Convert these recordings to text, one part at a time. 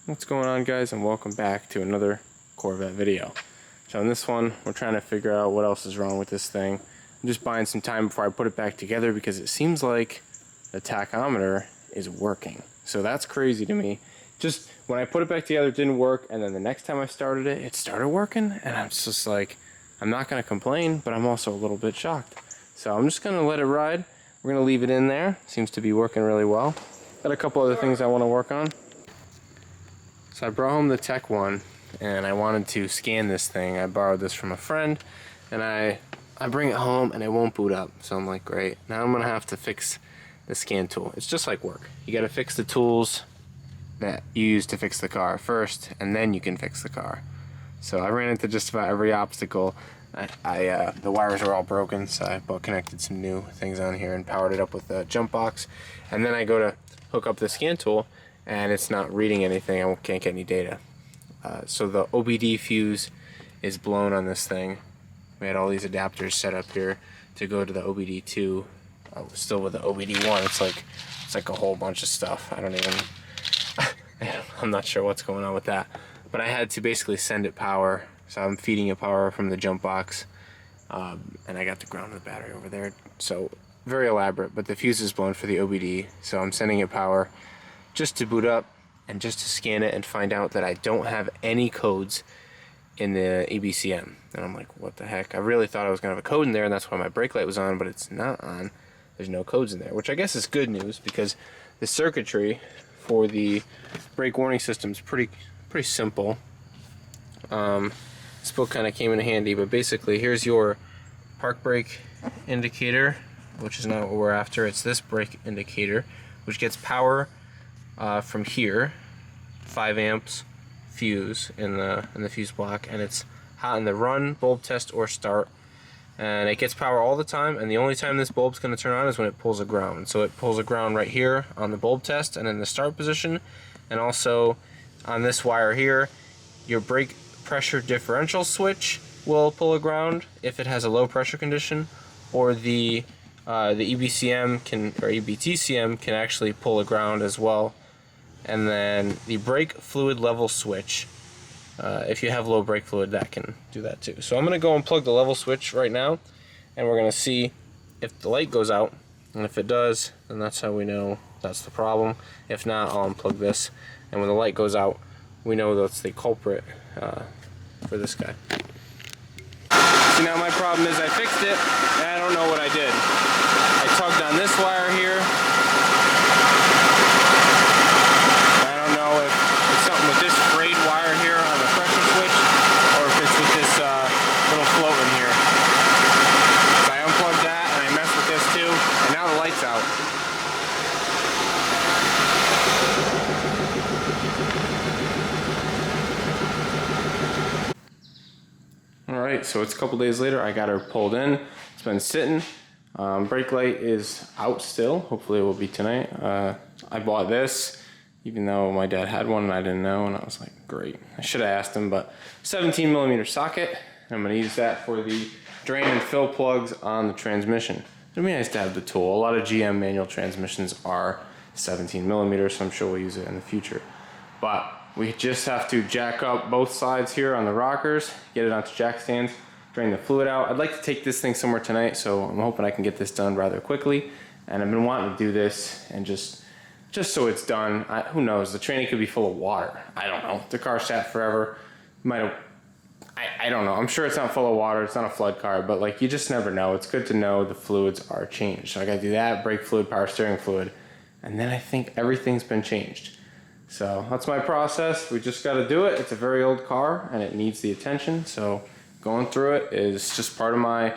What's going on, guys, and welcome back to another Corvette video. So in this one, we're trying to figure out what else is wrong with this thing. I'm just buying some time before I put it back together because it seems like the tachometer is working. So that's crazy to me. Just when I put it back together, it didn't work, and then the next time I started it, it started working, and I'm just like, I'm not going to complain, but I'm also a little bit shocked. So I'm just going to let it ride. We're going to leave it in there. Seems to be working really well. Got a couple other things I want to work on. So I brought home the Tech One, and I wanted to scan this thing. I borrowed this from a friend, and I bring it home, and it won't boot up. So I'm like, great. Now I'm going to have to fix the scan tool. It's just like work. You got to fix the tools that you use to fix the car first, and then you can fix the car. So I ran into just about every obstacle. The wires are all broken, so I connected some new things on here and powered it up with a jump box. And then I go to hook up the scan tool, and it's not reading anything. I can't get any data. So the OBD fuse is blown on this thing. We had all these adapters set up here to go to the OBD2. Still with the OBD1, it's like a whole bunch of stuff. I'm not sure what's going on with that. But I had to basically send it power. So I'm feeding it power from the jump box. And I got the ground of the battery over there. So very elaborate, but the fuse is blown for the OBD. So I'm sending it power just to boot up and just to scan it and find out that I don't have any codes in the EBCM. And I'm like, what the heck? I really thought I was gonna have a code in there, and that's why my brake light was on, but it's not on. There's no codes in there, which I guess is good news because the circuitry for the brake warning system is pretty simple. This book kind of came in handy, but basically here's your park brake indicator, which is not what we're after. It's this brake indicator, which gets power from here, 5 amps fuse in the fuse block, and it's hot in the run, bulb test, or start. And it gets power all the time, and the only time this bulb's going to turn on is when it pulls a ground. So it pulls a ground right here on the bulb test and in the start position, and also on this wire here, your brake pressure differential switch will pull a ground if it has a low pressure condition, or the EBCM or EBTCM can actually pull a ground as well. And then the brake fluid level switch, if you have low brake fluid, that can do that too. So I'm going to go and plug the level switch right now, and we're going to see if the light goes out. And if it does, then that's how we know that's the problem. If not, I'll unplug this, and when the light goes out, we know that's the culprit for this guy. See, now my problem is I fixed it, and I don't know what I did. I tugged on this wire here. I don't know if it's something with this frayed wire here on the pressure switch, or if it's with this little float in here. So I unplugged that, and I messed with this too, and now the light's out. Alright, so it's a couple days later. I got her pulled in. It's been sitting. Brake light is out still. Hopefully it will be tonight. I bought this, even though my dad had one and I didn't know, and I was like, great. I should have asked him, but 17mm socket. I'm going to use that for the drain and fill plugs on the transmission. It'd be nice to have the tool. A lot of GM manual transmissions are 17mm, so I'm sure we'll use it in the future. But we just have to jack up both sides here on the rockers, get it onto jack stands, drain the fluid out. I'd like to take this thing somewhere tonight, so I'm hoping I can get this done rather quickly. And I've been wanting to do this, and just so it's done. Who knows? The tranny could be full of water. I don't know. The car sat forever. I don't know. I'm sure it's not full of water. It's not a flood car, but like, you just never know. It's good to know the fluids are changed. So I got to do that, brake fluid, power steering fluid, and then I think everything's been changed. So that's my process. We just got to do it. It's a very old car and it needs the attention. So going through it is just part of my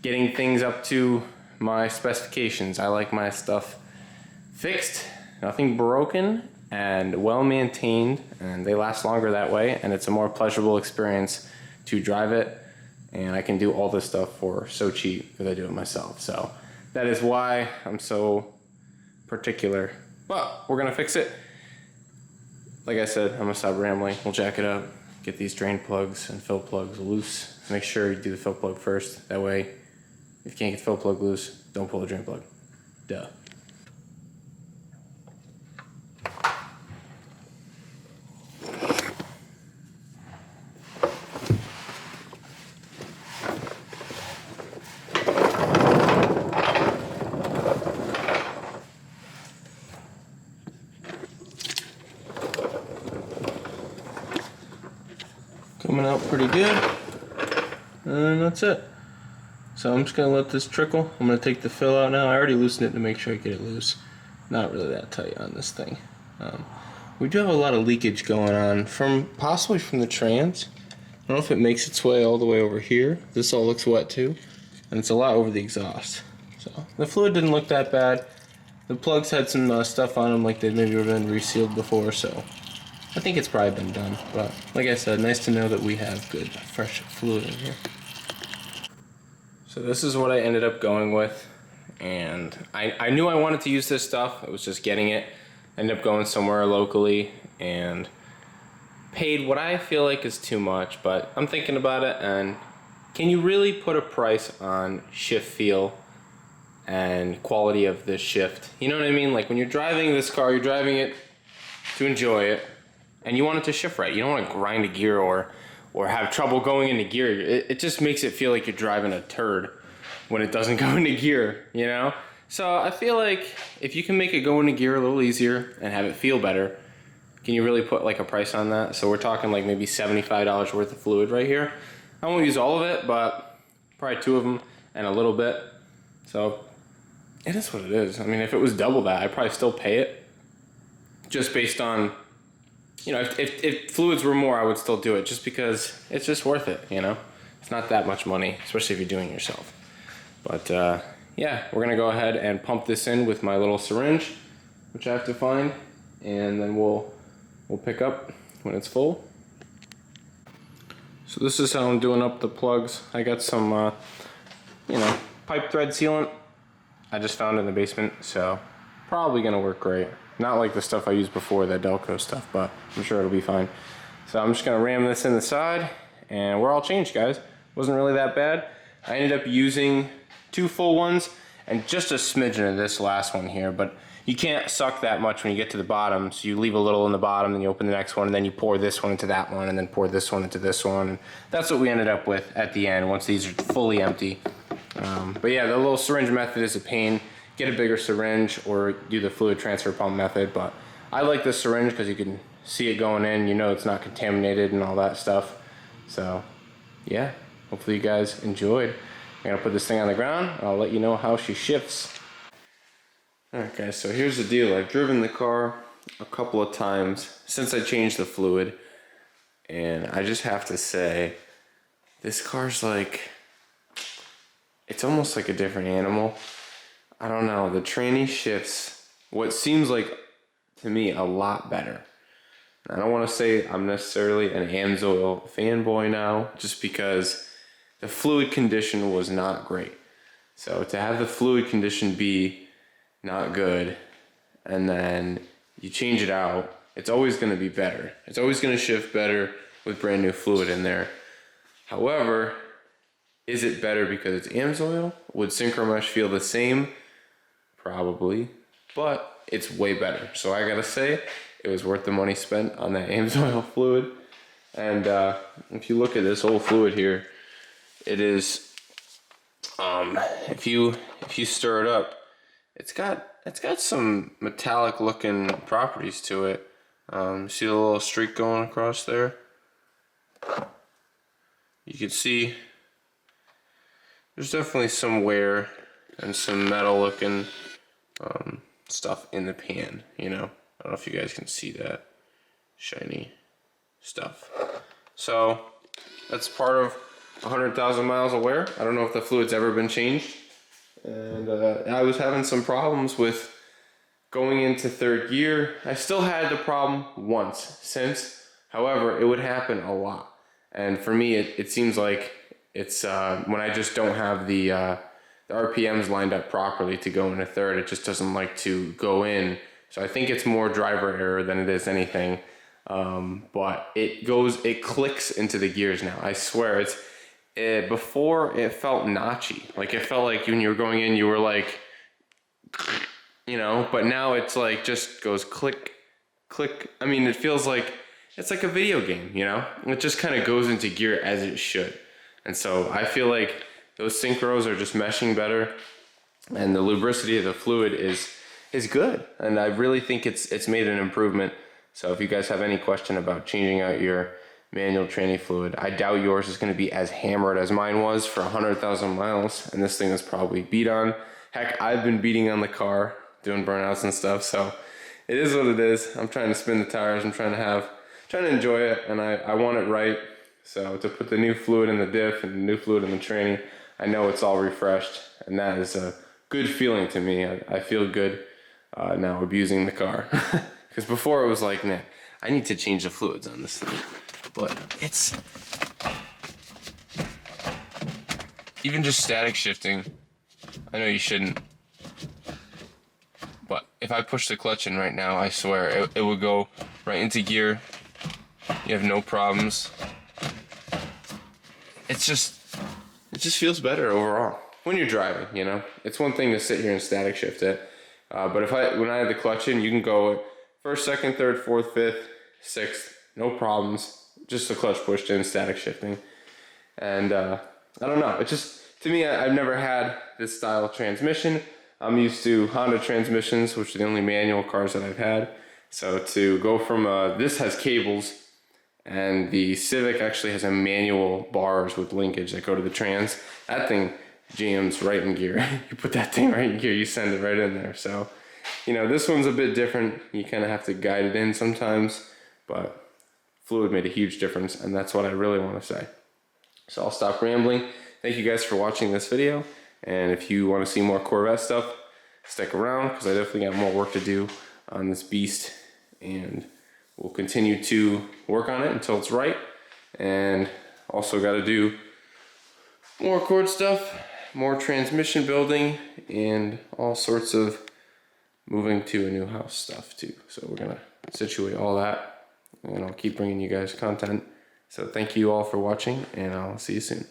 getting things up to my specifications. I like my stuff fixed, nothing broken, and well maintained, and they last longer that way, and it's a more pleasurable experience to drive it, and I can do all this stuff for so cheap because I do it myself. So that is why I'm so particular, but we're gonna fix it. Like I said, I'm gonna stop rambling. We'll jack it up, get these drain plugs and fill plugs loose. Make sure you do the fill plug first. That way, if you can't get the fill plug loose, don't pull the drain plug. Duh. coming out pretty good. And that's it. So I'm just going to let this trickle. I'm going to take the fill out now. I already loosened it to make sure I get it loose. Not really that tight on this thing. We do have a lot of leakage going on, possibly from the trans. I don't know if it makes its way all the way over here. This all looks wet too. And it's a lot over the exhaust. So the fluid didn't look that bad. The plugs had some stuff on them, like they'd maybe been resealed before, so I think it's probably been done. But like I said, nice to know that we have good fresh fluid in here. So this is what I ended up going with, and I knew I wanted to use this stuff. It was just getting it. Ended up going somewhere locally and paid what I feel like is too much, but I'm thinking about it, and can you really put a price on shift feel and quality of this shift? You know what I mean? Like when you're driving this car, you're driving it to enjoy it, and you want it to shift right. You don't want to grind a gear or have trouble going into gear. It just makes it feel like you're driving a turd when it doesn't go into gear, you know? So I feel like if you can make it go into gear a little easier and have it feel better, can you really put like a price on that? So we're talking like maybe $75 worth of fluid right here. I won't use all of it, but probably 2 of them and a little bit. So it is what it is. I mean, if it was double that, I'd probably still pay it. Just based on, you know, if fluids were more, I would still do it just because it's just worth it, you know? It's not that much money, especially if you're doing it yourself. But yeah, we're gonna go ahead and pump this in with my little syringe, which I have to find, and then we'll pick up when it's full. So this is how I'm doing up the plugs. I got some, you know, pipe thread sealant I just found in the basement, so probably gonna work great. Not like the stuff I used before, that Delco stuff, but I'm sure it'll be fine. So I'm just gonna ram this in the side, and we're all changed, guys. Wasn't really that bad. I ended up using 2 full ones and just a smidgen of this last one here, but you can't suck that much when you get to the bottom, so you leave a little in the bottom, then you open the next one, and then you pour this one into that one, and then pour this one into this one, and that's what we ended up with at the end once these are fully empty. But yeah, the little syringe method is a pain. Get a bigger syringe or do the fluid transfer pump method, but I like this syringe because you can see it going in, you know it's not contaminated and all that stuff. So yeah, hopefully you guys enjoyed. I'm gonna put this thing on the ground, and I'll let you know how she shifts. Alright guys, so here's the deal. I've driven the car a couple of times since I changed the fluid, and I just have to say, this car's like, it's almost like a different animal. I don't know, the tranny shifts what seems like, to me, a lot better. I don't want to say I'm necessarily an Amsoil fanboy now, just because the fluid condition was not great. So to have the fluid condition be not good, and then you change it out, it's always going to be better. It's always going to shift better with brand new fluid in there. However, is it better because it's Amsoil? Would Synchromesh feel the same? Probably, but it's way better. So I gotta say, it was worth the money spent on that Amsoil fluid. And if you look at this whole fluid here, it is, if you stir it up, it's got some metallic looking properties to it. See the little streak going across there? You can see there's definitely some wear and some metal looking stuff in the pan, you know. I don't know if you guys can see that shiny stuff. So that's part of 100,000 miles of wear. I don't know if the fluid's ever been changed. And I was having some problems with going into third gear. I still had the problem once since. However, it would happen a lot. And for me, it seems like it's when I just don't have the RPMs lined up properly to go into third, it just doesn't like to go in. So I think it's more driver error than it is anything. But it clicks into the gears now. I swear, before it felt notchy. Like it felt like when you were going in, you were like, you know, but now it's like just goes click, click. I mean, it feels like, it's like a video game, you know? It just kind of goes into gear as it should. And so I feel like those synchros are just meshing better, and the lubricity of the fluid is good. And I really think it's made an improvement. So if you guys have any question about changing out your manual tranny fluid. I doubt yours is going to be as hammered as mine was for 100,000 miles, and this thing is probably beat on. Heck, I've been beating on the car, doing burnouts and stuff, so it is what it is. I'm trying to spin the tires, I'm trying to enjoy it, and I want it right. So to put the new fluid in the diff and the new fluid in the tranny, I know it's all refreshed, and that is a good feeling to me. I feel good now abusing the car. Because before it was like, man, I need to change the fluids on this thing. But it's... even just static shifting, I know you shouldn't, but if I push the clutch in right now, I swear, it would go right into gear. You have no problems. It just feels better overall. When you're driving, you know? It's one thing to sit here and static shift it, but when I have the clutch in, you can go first, second, third, fourth, fifth, sixth, no problems. Just the clutch pushed in, static shifting. And I don't know, it just, to me, I've never had this style of transmission. I'm used to Honda transmissions, which are the only manual cars that I've had. So to go from, this has cables, and the Civic actually has a manual bars with linkage that go to the trans. That thing jams right in gear. You put that thing right in gear, you send it right in there. So, you know, this one's a bit different. You kind of have to guide it in sometimes, but fluid made a huge difference, and that's what I really want to say. So I'll stop rambling. Thank you guys for watching this video, and if you want to see more Corvette stuff, stick around, because I definitely got more work to do on this beast, and we'll continue to work on it until it's right. And also got to do more cord stuff, more transmission building, and all sorts of moving to a new house stuff too. So we're gonna situate all that, and I'll keep bringing you guys content. So thank you all for watching, and I'll see you soon.